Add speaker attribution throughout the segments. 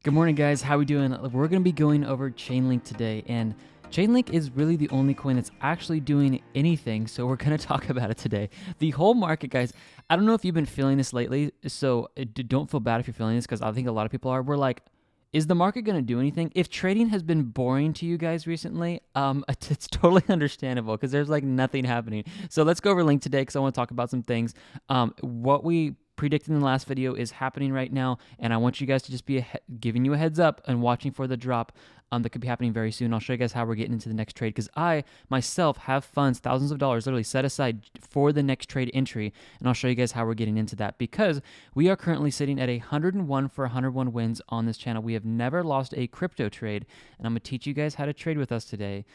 Speaker 1: Good morning, guys. How we doing? We're going to be going over Chainlink today, and Chainlink is really the only coin that's actually doing anything, so we're going to talk about it today. The whole market, guys, I don't know if you've been feeling this lately, so don't feel bad if you're feeling this, because I think a lot of people are. We're like, is the market going to do anything? If trading has been boring to you guys recently, it's totally understandable because there's like nothing happening. So let's go over Link today because I want to talk about some things. What we predicted in the last video is happening right now, and I want you guys to just be giving you a heads up and watching for the drop that could be happening very soon. I'll show you guys how we're getting into the next trade because I myself have funds, thousands of dollars literally set aside for the next trade entry, and I'll show you guys how we're getting into that because we are currently sitting at 101 for 101 wins on this channel. We have never lost a crypto trade, and I'm going to teach you guys how to trade with us today,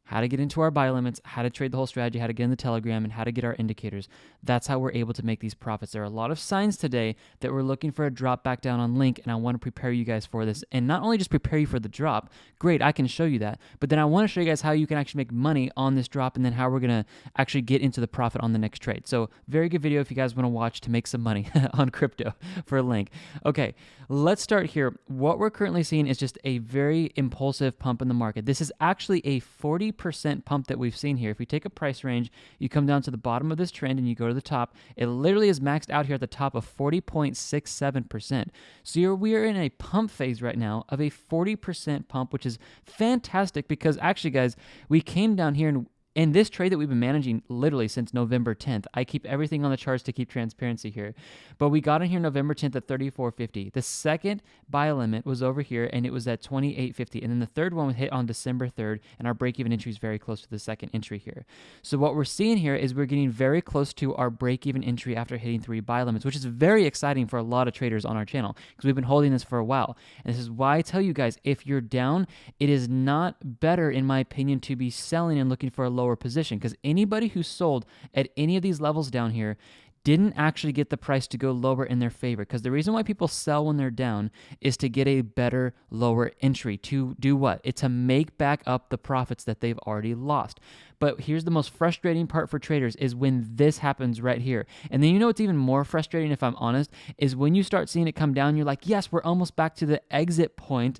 Speaker 1: how to get into our buy limits, how to trade the whole strategy, how to get in the Telegram, and how to get our indicators. That's how we're able to make these profits. There are a lot of signs today that we're looking for a drop back down on Link, and I want to prepare you guys for this. And not only just prepare you for the drop, great, I can show you that, but then I want to show you guys how you can actually make money on this drop and then how we're going to actually get into the profit on the next trade. So very good video if you guys want to watch to make some money on crypto for Link. Okay, let's start here. What we're currently seeing is just a very impulsive pump in the market. This is actually a 40% pump that we've seen here. If we take a price range, you come down to the bottom of this trend and you go to the top, it literally is maxed out here at the top of 40.67%. So we are in a pump phase right now of a 40% pump, which is fantastic because actually, guys, we came down here and in this trade that we've been managing literally since November 10th, I keep everything on the charts to keep transparency here, but we got in here November 10th at 34.50. The second buy limit was over here and it was at 28.50, and then the third one was hit on December 3rd, and our break-even entry is very close to the second entry here. So what we're seeing here is we're getting very close to our break-even entry after hitting 3 buy limits, which is very exciting for a lot of traders on our channel because we've been holding this for a while. And this is why I tell you guys, if you're down, it is not better, in my opinion, to be selling and looking for a lower position, because anybody who sold at any of these levels down here didn't actually get the price to go lower in their favor, because the reason why people sell when they're down is to get a better lower entry. To do what? It's to make back up the profits that they've already lost. But here's the most frustrating part for traders is when this happens right here. And then you know what's even more frustrating, if I'm honest, is when you start seeing it come down, you're like, yes, we're almost back to the exit point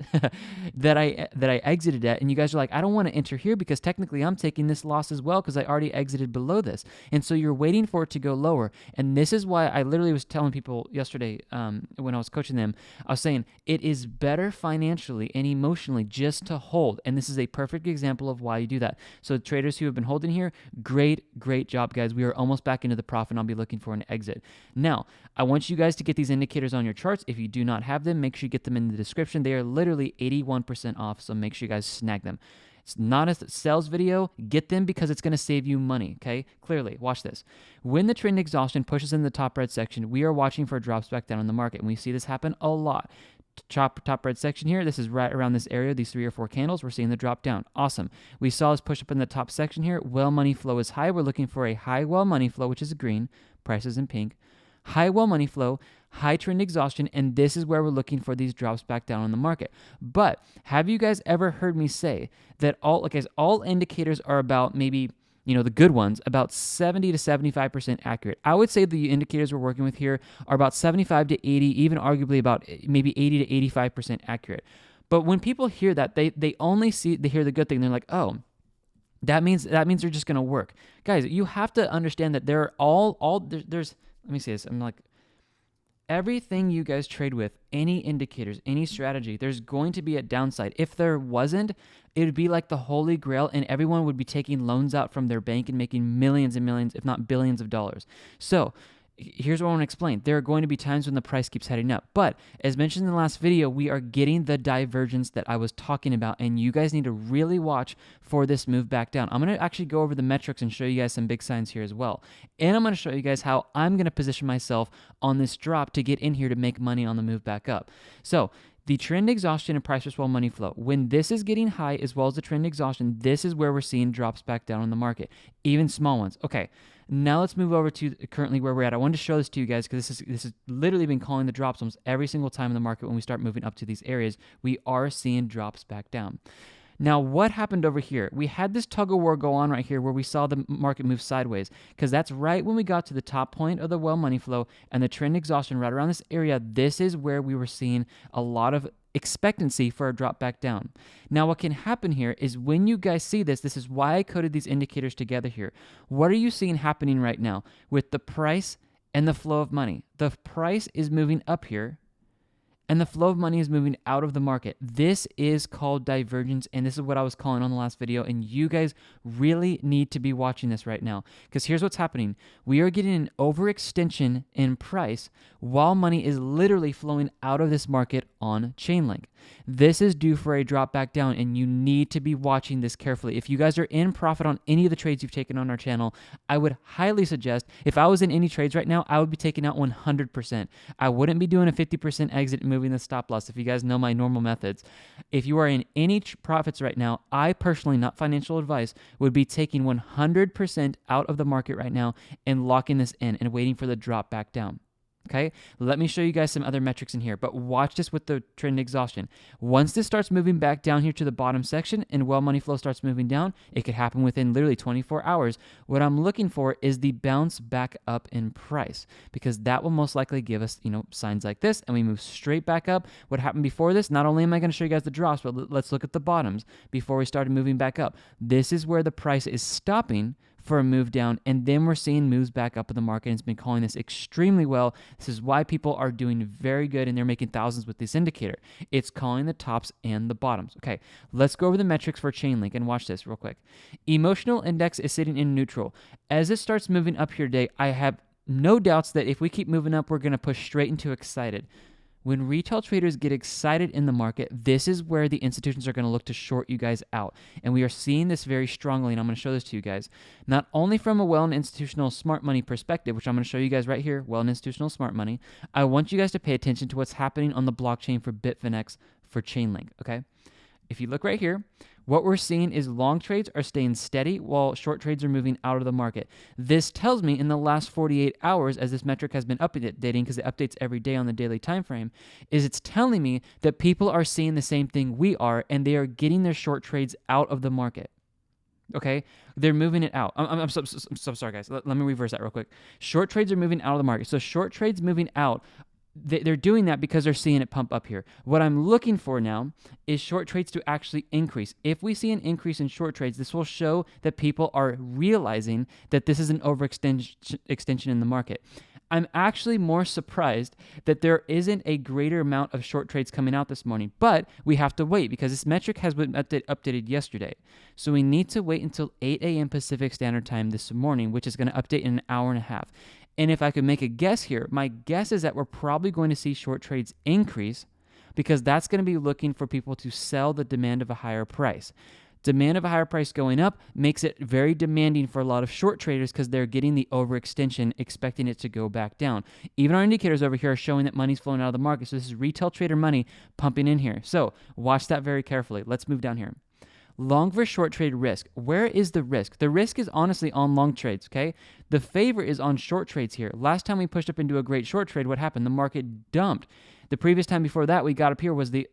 Speaker 1: that I exited at. And you guys are like, I don't want to enter here because technically I'm taking this loss as well because I already exited below this. And so you're waiting for it to go lower. And this is why I literally was telling people yesterday when I was coaching them, I was saying it is better financially and emotionally just to hold. And this is a perfect example of why you do that. So traders who have been holding here, great job, guys. We are almost back into the profit, and I'll be looking for an exit. Now, I want you guys to get these indicators on your charts. If you do not have them, make sure you get them in the description. They are literally 81% off, so make sure you guys snag them. It's not a sales video. Get them because it's going to save you money, okay? Clearly, watch this. When the trend exhaustion pushes in the top red section, we are watching for drops back down in the market, and we see this happen a lot. Top red section here, this is right around this area, these 3 or 4 candles, we're seeing the drop down. Awesome. We saw this push up in the top section here. Well money flow is high. We're looking for a high well money flow, which is green, prices in pink. High well money flow, high trend exhaustion, and this is where we're looking for these drops back down in the market. But have you guys ever heard me say that all indicators are about maybe, the good ones, about 70 to 75% accurate? I would say the indicators we're working with here are about 75 to 80, even arguably about maybe 80 to 85% accurate. But when people hear that, they hear the good thing. They're like, oh, that means they're just going to work. Guys, you have to understand that there are there's let me say this. I'm like, everything you guys trade with, any indicators, any strategy, there's going to be a downside. If there wasn't, it would be like the holy grail and everyone would be taking loans out from their bank and making millions and millions, if not billions of dollars. So here's what I want to explain. There are going to be times when the price keeps heading up. But as mentioned in the last video, we are getting the divergence that I was talking about, and you guys need to really watch for this move back down. I'm going to actually go over the metrics and show you guys some big signs here as well. And I'm going to show you guys how I'm going to position myself on this drop to get in here to make money on the move back up. So the trend exhaustion and price well money flow, when this is getting high as well as the trend exhaustion, this is where we're seeing drops back down in the market, even small ones. Okay, now let's move over to currently where we're at. I wanted to show this to you guys because this has literally been calling the drops almost every single time in the market. When we start moving up to these areas, we are seeing drops back down. Now, what happened over here? We had this tug of war go on right here where we saw the market move sideways, because that's right when we got to the top point of the well money flow and the trend exhaustion right around this area. This is where we were seeing a lot of expectancy for a drop back down. Now, what can happen here is when you guys see this, this is why I coded these indicators together here. What are you seeing happening right now with the price and the flow of money? The price is moving up here, and the flow of money is moving out of the market. This is called divergence, and this is what I was calling on the last video, and you guys really need to be watching this right now, because here's what's happening. We are getting an overextension in price while money is literally flowing out of this market on Chainlink. This is due for a drop back down, and you need to be watching this carefully. If you guys are in profit on any of the trades you've taken on our channel, I would highly suggest, if I was in any trades right now, I would be taking out 100%. I wouldn't be doing a 50% exit and moving the stop loss. If you guys know my normal methods, if you are in any profits right now, I personally, not financial advice, would be taking 100% out of the market right now and locking this in and waiting for the drop back down. Okay, let me show you guys some other metrics in here, but watch this with the trend exhaustion. Once this starts moving back down here to the bottom section and well money flow starts moving down, it could happen within literally 24 hours. What I'm looking for is the bounce back up in price, because that will most likely give us, signs like this, and we move straight back up. What happened before this? Not only am I going to show you guys the drops, but let's look at the bottoms before we started moving back up. This is where the price is stopping for a move down, and then we're seeing moves back up in the market, and it's been calling this extremely well. This is why people are doing very good, and they're making thousands with this indicator. It's calling the tops and the bottoms. Okay, let's go over the metrics for Chainlink and watch this real quick. Emotional index is sitting in neutral. As it starts moving up here today, I have no doubts that if we keep moving up, we're going to push straight into excited. When retail traders get excited in the market, this is where the institutions are going to look to short you guys out. And we are seeing this very strongly, and I'm going to show this to you guys. Not only from a well and institutional smart money perspective, which I'm going to show you guys right here, well and institutional smart money, I want you guys to pay attention to what's happening on the blockchain for Bitfinex for Chainlink, okay? If you look right here, what we're seeing is long trades are staying steady while short trades are moving out of the market. This tells me in the last 48 hours, as this metric has been updating because it updates every day on the daily time frame, is it's telling me that people are seeing the same thing we are, and they are getting their short trades out of the market. Okay, they're moving it out. I'm so sorry, guys. Let me reverse that real quick. Short trades are moving out of the market. So short trades moving out, they're doing that because they're seeing it pump up here. What I'm looking for now is short trades to actually increase. If we see an increase in short trades, this will show that people are realizing that this is an overextension in the market. I'm actually more surprised that there isn't a greater amount of short trades coming out this morning, but we have to wait because this metric has been updated yesterday. So we need to wait until 8 a.m. Pacific Standard Time this morning, which is going to update in an hour and a half. And if I could make a guess here, my guess is that we're probably going to see short trades increase because that's going to be looking for people to sell the demand of a higher price. Demand of a higher price going up makes it very demanding for a lot of short traders because they're getting the overextension, expecting it to go back down. Even our indicators over here are showing that money's flowing out of the market. So this is retail trader money pumping in here. So watch that very carefully. Let's move down here. Long versus short trade risk. Where is the risk? The risk is honestly on long trades, okay? The favor is on short trades here. Last time we pushed up into a great short trade, what happened? The market dumped. The previous time before that we got up here was the,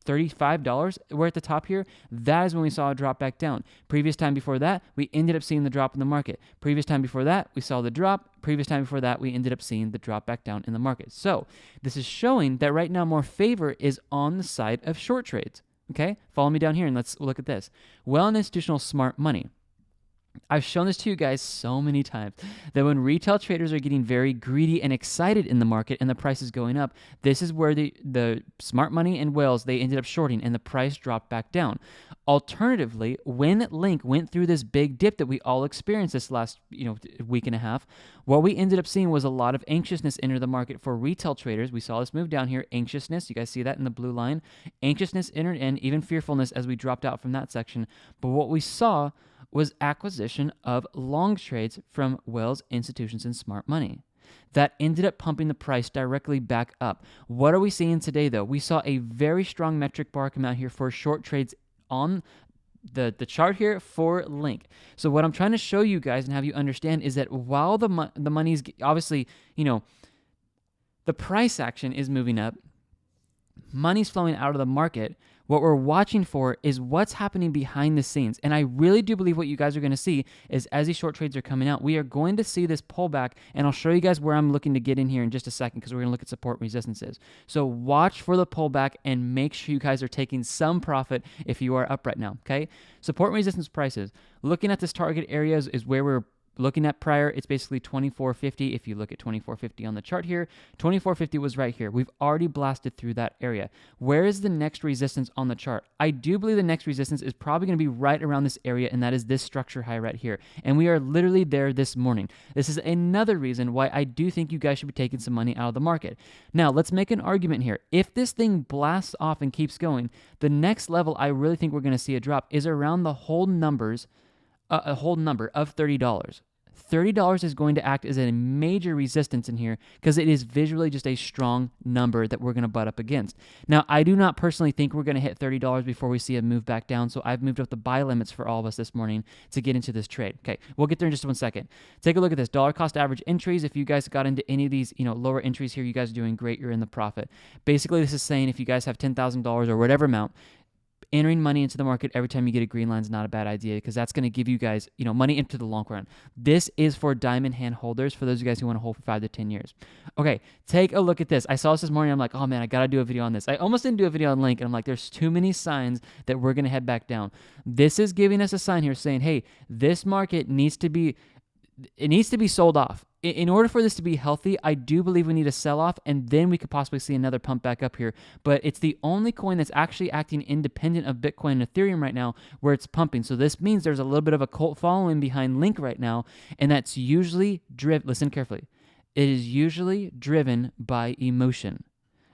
Speaker 1: $35. We're at the top here. That is when we saw a drop back down. Previous time before that, we ended up seeing the drop in the market. Previous time before that, we saw the drop. Previous time before that, we ended up seeing the drop back down in the market. So this is showing that right now more favor is on the side of short trades. Okay, follow me down here and let's look at this. Well and institutional smart money. I've shown this to you guys so many times that when retail traders are getting very greedy and excited in the market and the price is going up, this is where the smart money and whales, they ended up shorting and the price dropped back down. Alternatively, when Link went through this big dip that we all experienced this last week and a half, what we ended up seeing was a lot of anxiousness enter the market for retail traders. We saw this move down here, anxiousness. You guys see that in the blue line? Anxiousness entered in, even fearfulness as we dropped out from that section. But what we saw was acquisition of long trades from whales, institutions, and smart money. That ended up pumping the price directly back up. What are we seeing today, though? We saw a very strong metric bar come out here for short trades on the chart here for Link. So what I'm trying to show you guys and have you understand is that while the money's obviously, the price action is moving up, money's flowing out of the market. What we're watching for is what's happening behind the scenes. And I really do believe what you guys are going to see is as these short trades are coming out, we are going to see this pullback. And I'll show you guys where I'm looking to get in here in just a second because we're going to look at support resistances. So watch for the pullback and make sure you guys are taking some profit if you are up right now, okay? Support and resistance prices. Looking at this target areas is where we're looking at prior. It's basically 2450. If you look at 2450 on the chart here, 2450 was right here. We've already blasted through that area. Where is the next resistance on the chart? I do believe the next resistance is probably going to be right around this area, and that is this structure high right here. And we are literally there this morning. This is another reason why I do think you guys should be taking some money out of the market. Now, let's make an argument here. If this thing blasts off and keeps going, the next level I really think we're going to see a drop is around the whole number of $30. $30 is going to act as a major resistance in here because it is visually just a strong number that we're going to butt up against. Now, I do not personally think we're going to hit $30 before we see a move back down, so I've moved up the buy limits for all of us this morning to get into this trade. Okay, we'll get there in just 1 second. Take a look at this dollar cost average entries. If you guys got into any of these, lower entries here, you guys are doing great. You're in the profit. Basically, this is saying if you guys have $10,000 or whatever amount, entering money into the market every time you get a green line is not a bad idea because that's going to give you guys, money into the long run. This is for diamond hand holders, for those of you guys who want to hold for 5 to 10 years. Okay, take a look at this. I saw this morning. I'm like, oh man, I got to do a video on this. I almost didn't do a video on Link, and I'm like, there's too many signs that we're going to head back down. This is giving us a sign here saying, hey, this market needs to be sold off. In order for this to be healthy, I do believe we need a sell-off, and then we could possibly see another pump back up here. But it's the only coin that's actually acting independent of Bitcoin and Ethereum right now where it's pumping. So this means there's a little bit of a cult following behind Link right now, and that's usually driven, listen carefully, it is usually driven by emotion,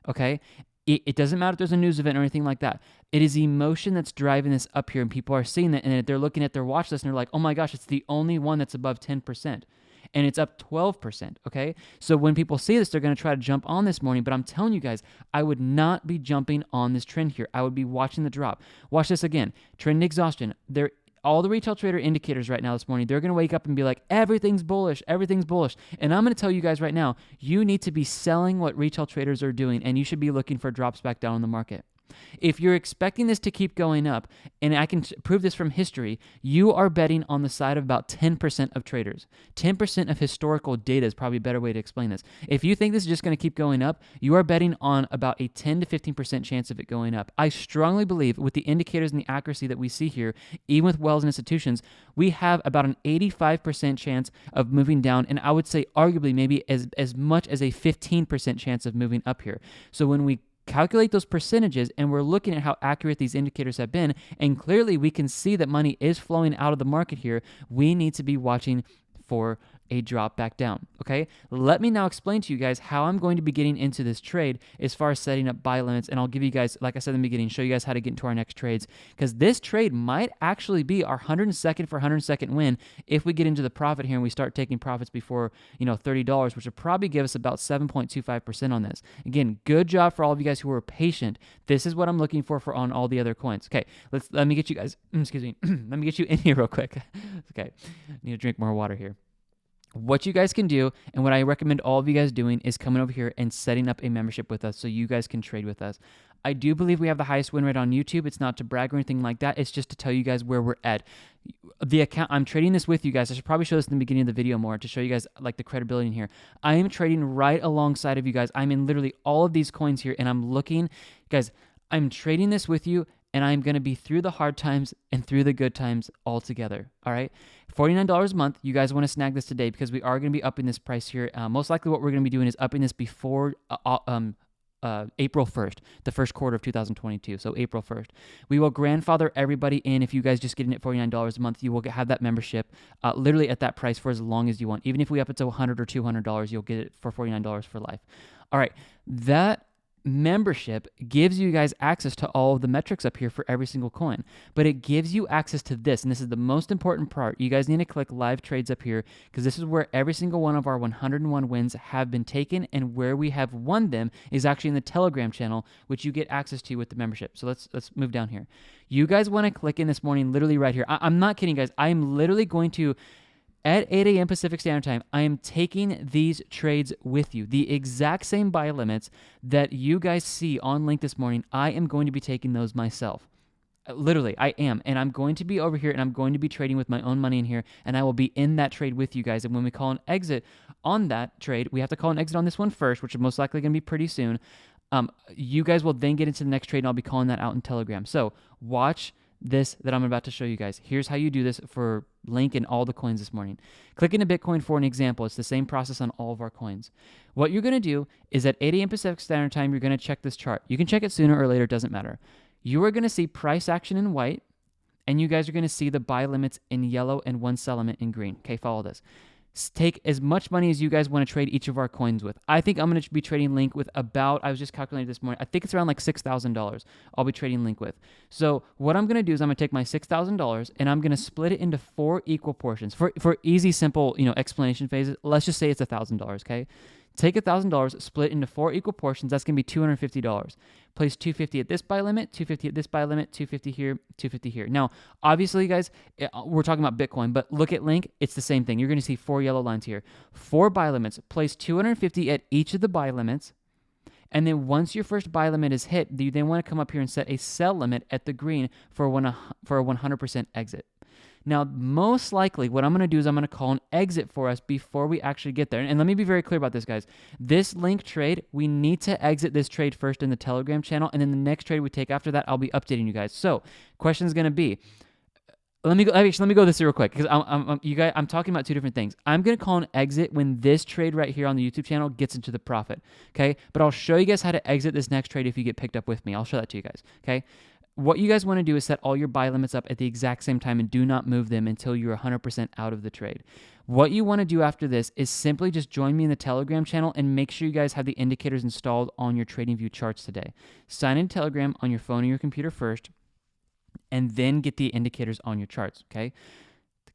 Speaker 1: okay? It doesn't matter if there's a news event or anything like that. It is emotion that's driving this up here, and people are seeing that, and they're looking at their watch list, and they're like, oh my gosh, it's the only one that's above 10%. And it's up 12%, okay? So when people see this, they're going to try to jump on this morning, but I'm telling you guys, I would not be jumping on this trend here. I would be watching the drop. Watch this again. Trend exhaustion. All the retail trader indicators right now this morning, they're going to wake up and be like, everything's bullish, everything's bullish. And I'm going to tell you guys right now, you need to be selling what retail traders are doing, and you should be looking for drops back down in the market. If you're expecting this to keep going up, and I can prove this from history, you are betting on the side of about 10% of traders. 10% of historical data is probably a better way to explain this. If you think this is just going to keep going up, you are betting on about a 10 to 15% chance of it going up. I strongly believe with the indicators and the accuracy that we see here, even with wells and institutions, we have about an 85% chance of moving down, and I would say arguably maybe as much as a 15% chance of moving up here. So when we calculate those percentages and we're looking at how accurate these indicators have been, and clearly we can see that money is flowing out of the market here, we need to be watching for a drop back down, okay? Let me now explain to you guys how I'm going to be getting into this trade as far as setting up buy limits, and I'll give you guys, like I said in the beginning, show you guys how to get into our next trades, because this trade might actually be our 102nd for 102nd win if we get into the profit here and we start taking profits before, $30, which would probably give us about 7.25% on this. Again, good job for all of you guys who were patient. This is what I'm looking for on all the other coins. Okay, let me get you guys, excuse me, let me get you in here real quick. Okay, need to drink more water here. What you guys can do, and what I recommend all of you guys doing, is coming over here and setting up a membership with us so you guys can trade with us. I do believe we have the highest win rate on YouTube. It's not to brag or anything like that. It's just to tell you guys where we're at. The account, I'm trading this with you guys. I should probably show this in the beginning of the video more to show you guys like the credibility in here. I am trading right alongside of you guys. I'm in literally all of these coins here, and I'm looking, guys, I'm trading this with you, and I'm going to be through the hard times and through the good times all together, all right? $49 a month. You guys want to snag this today because we are going to be upping this price here. Most likely what we're going to be doing is upping this before April 1st, the first quarter of 2022, so April 1st. We will grandfather everybody in. If you guys just get in at $49 a month, you will have that membership literally at that price for as long as you want. Even if we up it to $100 or $200, you'll get it for $49 for life. All right, that membership gives you guys access to all of the metrics up here for every single coin, but it gives you access to this, and this is the most important part. You guys need to click live trades up here because this is where every single one of our 101 wins have been taken, and where we have won them is actually in the Telegram channel, which you get access to with the membership. So let's move down here. You guys want to click in this morning, literally right here. I'm not kidding, guys. I'm literally going to At 8 a.m. Pacific Standard Time, I am taking these trades with you. The exact same buy limits that you guys see on Link this morning, I am going to be taking those myself. Literally, I am. And I'm going to be over here and I'm going to be trading with my own money in here, and I will be in that trade with you guys. And when we call an exit on that trade, we have to call an exit on this one first, which is most likely going to be pretty soon. You guys will then get into the next trade, and I'll be calling that out in Telegram. So watch this that I'm about to show you guys. Here's how you do this for Link and all the coins this morning. Click into Bitcoin for an example. It's the same process on all of our coins. What you're going to do is at 8 a.m. Pacific Standard Time, you're going to check this chart. You can check it sooner or later, it doesn't matter. You are going to see price action in white, and you guys are going to see the buy limits in yellow and one sell limit in green. Okay, follow this. Take as much money as you guys want to trade each of our coins with. I think I'm going to be trading Link with about, I was just calculating this morning, I think it's around like $6,000 I'll be trading Link with. So what I'm going to do is I'm going to take my $6,000 and I'm going to split it into 4 equal portions. For easy, simple, explanation phases, let's just say it's $1,000, okay? Take $1,000, split into 4 equal portions. That's going to be $250. Place $250 at this buy limit, $250 at this buy limit, $250 here, $250 here. Now, obviously, guys, we're talking about Bitcoin, but look at Link. It's the same thing. You're going to see 4 yellow lines here. 4 buy limits. Place $250 at each of the buy limits. And then once your first buy limit is hit, you then want to come up here and set a sell limit at the green for a 100% exit. Now, most likely, what I'm going to do is I'm going to call an exit for us before we actually get there. And let me be very clear about this, guys. This Link trade, we need to exit this trade first in the Telegram channel, and then the next trade we take after that, I'll be updating you guys. So, question is going to be, let me go this through real quick, because I'm talking about 2 different things. I'm going to call an exit when this trade right here on the YouTube channel gets into the profit, okay? But I'll show you guys how to exit this next trade if you get picked up with me. I'll show that to you guys, okay? What you guys want to do is set all your buy limits up at the exact same time and do not move them until you're 100% out of the trade. What you want to do after this is simply just join me in the Telegram channel and make sure you guys have the indicators installed on your TradingView charts today. Sign in Telegram on your phone or your computer first, and then get the indicators on your charts, okay?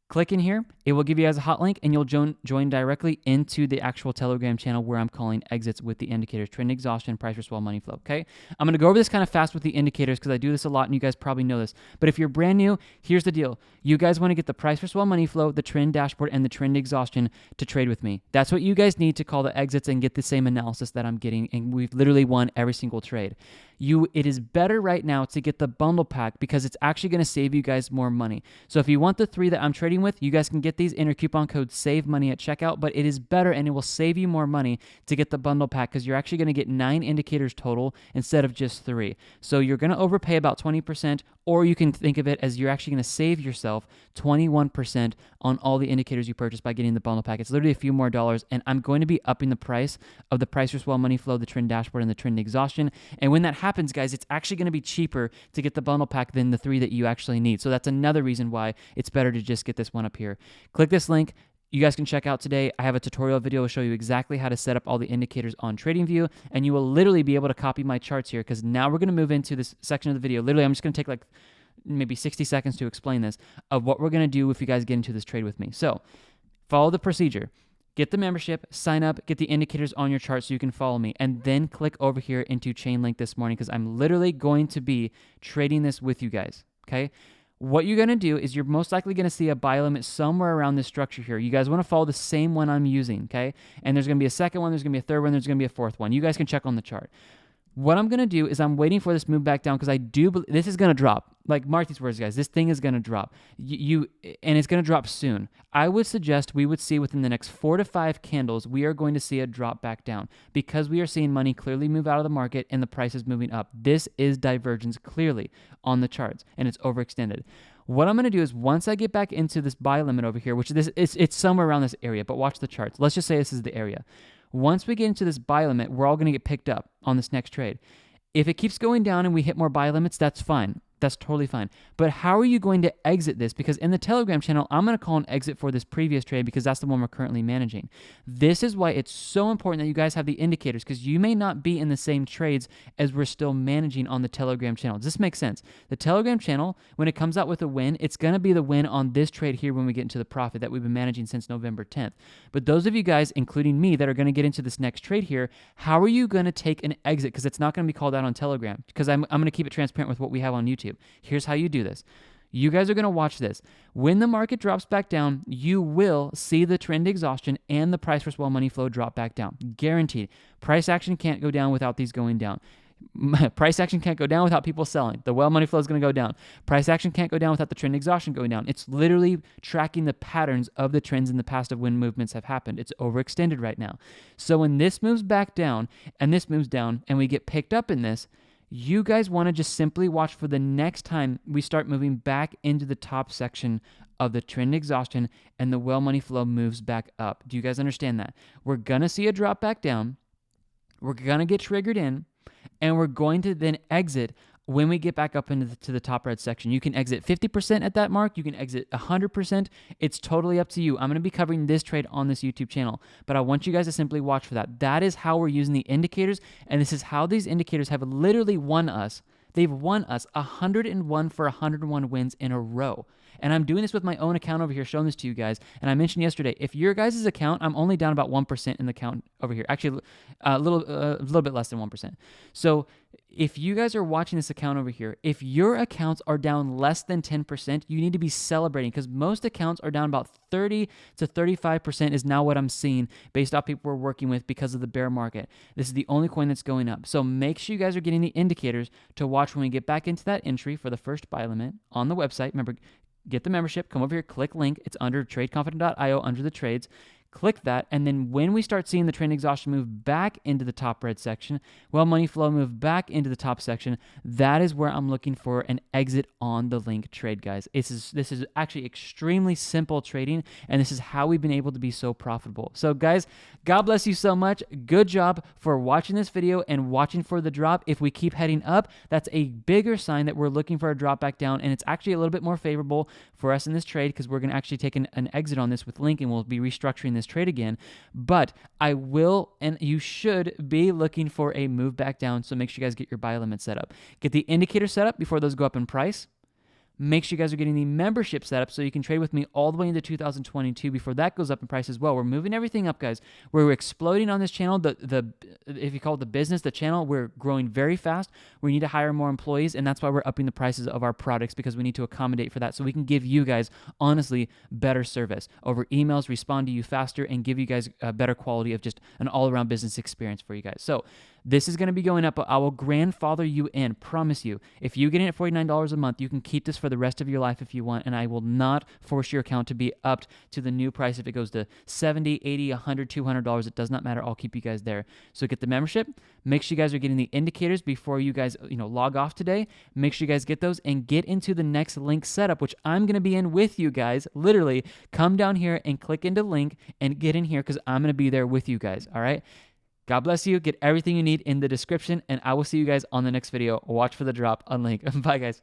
Speaker 1: Click in here. It will give you guys a hot link, and you'll join directly into the actual Telegram channel where I'm calling exits with the indicators, trend exhaustion, price risk, money flow, okay? I'm going to go over this kind of fast with the indicators because I do this a lot, and you guys probably know this. But if you're brand new, here's the deal. You guys want to get the price risk, money flow, the trend dashboard, and the trend exhaustion to trade with me. That's what you guys need to call the exits and get the same analysis that I'm getting, and we've literally won every single trade. It is better right now to get the bundle pack because it's actually going to save you guys more money. So if you want the 3 that I'm trading with, you guys can get these. Enter coupon code SAVEMONEY at checkout, but it is better and it will save you more money to get the bundle pack because you're actually going to get 9 indicators total instead of just 3. So you're going to overpay about 20%, or you can think of it as you're actually going to save yourself 21% on all the indicators you purchase by getting the bundle pack. It's literally a few more dollars, and I'm going to be upping the price of the price risk, money flow, the trend dashboard, and the trend exhaustion. And when that happens, guys, it's actually going to be cheaper to get the bundle pack than the 3 that you actually need. So that's another reason why it's better to just get this one up here. Click this link. You guys can check out today. I have a tutorial video to show you exactly how to set up all the indicators on TradingView, and you will literally be able to copy my charts here because now we're going to move into this section of the video. Literally, I'm just going to take like maybe 60 seconds to explain this of what we're going to do if you guys get into this trade with me. So follow the procedure. Get the membership, sign up, get the indicators on your chart so you can follow me, and then click over here into Chainlink this morning because I'm literally going to be trading this with you guys, okay? What you're going to do is you're most likely going to see a buy limit somewhere around this structure here. You guys want to follow the same one I'm using, okay? And there's going to be a second one, there's going to be a third one, there's going to be a fourth one. You guys can check on the chart. What I'm going to do is I'm waiting for this move back down because I do believe this is going to drop. Like, mark these words, guys. This thing is going to drop. And it's going to drop soon. I would suggest we would see within the next 4 to 5 candles, we are going to see a drop back down because we are seeing money clearly move out of the market and the price is moving up. This is divergence clearly on the charts, and it's overextended. What I'm going to do is once I get back into this buy limit over here, which it's somewhere around this area, but watch the charts. Let's just say this is the area. Once we get into this buy limit, we're all going to get picked up on this next trade. If it keeps going down and we hit more buy limits, that's fine. That's totally fine. But how are you going to exit this? Because in the Telegram channel, I'm going to call an exit for this previous trade because that's the one we're currently managing. This is why it's so important that you guys have the indicators because you may not be in the same trades as we're still managing on the Telegram channel. Does this make sense? The Telegram channel, when it comes out with a win, it's going to be the win on this trade here when we get into the profit that we've been managing since November 10th. But those of you guys, including me, that are going to get into this next trade here, how are you going to take an exit? Because it's not going to be called out on Telegram because I'm going to keep it transparent with what we have on YouTube. Here's how you do this. You guys are going to watch this. When the market drops back down, you will see the trend exhaustion and the price versus well money flow drop back down. Guaranteed. Price action can't go down without these going down. Price action can't go down without people selling. The well money flow is going to go down. Price action can't go down without the trend exhaustion going down. It's literally tracking the patterns of the trends in the past of when movements have happened. It's overextended right now. So when this moves back down and this moves down and we get picked up in this, you guys want to just simply watch for the next time we start moving back into the top section of the trend exhaustion and the well money flow moves back up. Do you guys understand that? We're going to see a drop back down. We're going to get triggered in. And we're going to then exit when we get back up into the top red section. You can exit 50% at that mark. You can exit 100%. It's totally up to you. I'm going to be covering this trade on this YouTube channel, but I want you guys to simply watch for that. That is how we're using the indicators, and this is how these indicators have literally won us. They've won us 101 for 101 wins in a row. And I'm doing this with my own account over here, showing this to you guys. And I mentioned yesterday, if your guys' account, I'm only down about 1% in the count over here. Actually, a little bit less than 1%. So if you guys are watching this account over here, if your accounts are down less than 10%, you need to be celebrating, because most accounts are down about 30 to 35% is now what I'm seeing based off people we're working with because of the bear market. This is the only coin that's going up. So make sure you guys are getting the indicators to watch when we get back into that entry for the first buy limit on the website. Remember, get the membership, come over here, click link. It's under tradeconfident.io under the trades. Click that, and then when we start seeing the trend exhaustion move back into the top red section, well money flow move back into the top section, that is where I'm looking for an exit on the link trade, guys. This is actually extremely simple trading, and this is how we've been able to be so profitable. So guys, God bless you so much. Good job for watching this video and watching for the drop. If we keep heading up, that's a bigger sign that we're looking for a drop back down, and it's actually a little bit more favorable for us in this trade because we're going to actually take an exit on this with link, and we'll be restructuring this trade again. But I will, and you should be looking for a move back down, so make sure you guys get your buy limit set up. Get the indicator set up before those go up in price. Make sure you guys are getting the membership set up so you can trade with me all the way into 2022 before that goes up in price as well. We're moving everything up, guys. We're exploding on this channel. If you call it the business, the channel, we're growing very fast. We need to hire more employees, and that's why we're upping the prices of our products, because we need to accommodate for that so we can give you guys, honestly, better service over emails, respond to you faster, and give you guys a better quality of just an all-around business experience for you guys. So this is going to be going up. I will grandfather you in, promise you. If you get in at $49 a month, you can keep this for the rest of your life if you want, and I will not force your account to be upped to the new price. If it goes to $70, $80, $100, $200, it does not matter. I'll keep you guys there. So get the membership. Make sure you guys are getting the indicators before you guys log off today. Make sure you guys get those and get into the next link setup, which I'm going to be in with you guys. Literally, come down here and click into link and get in here because I'm going to be there with you guys, all right? God bless you. Get everything you need in the description, and I will see you guys on the next video. Watch for the drop on link. Bye, guys.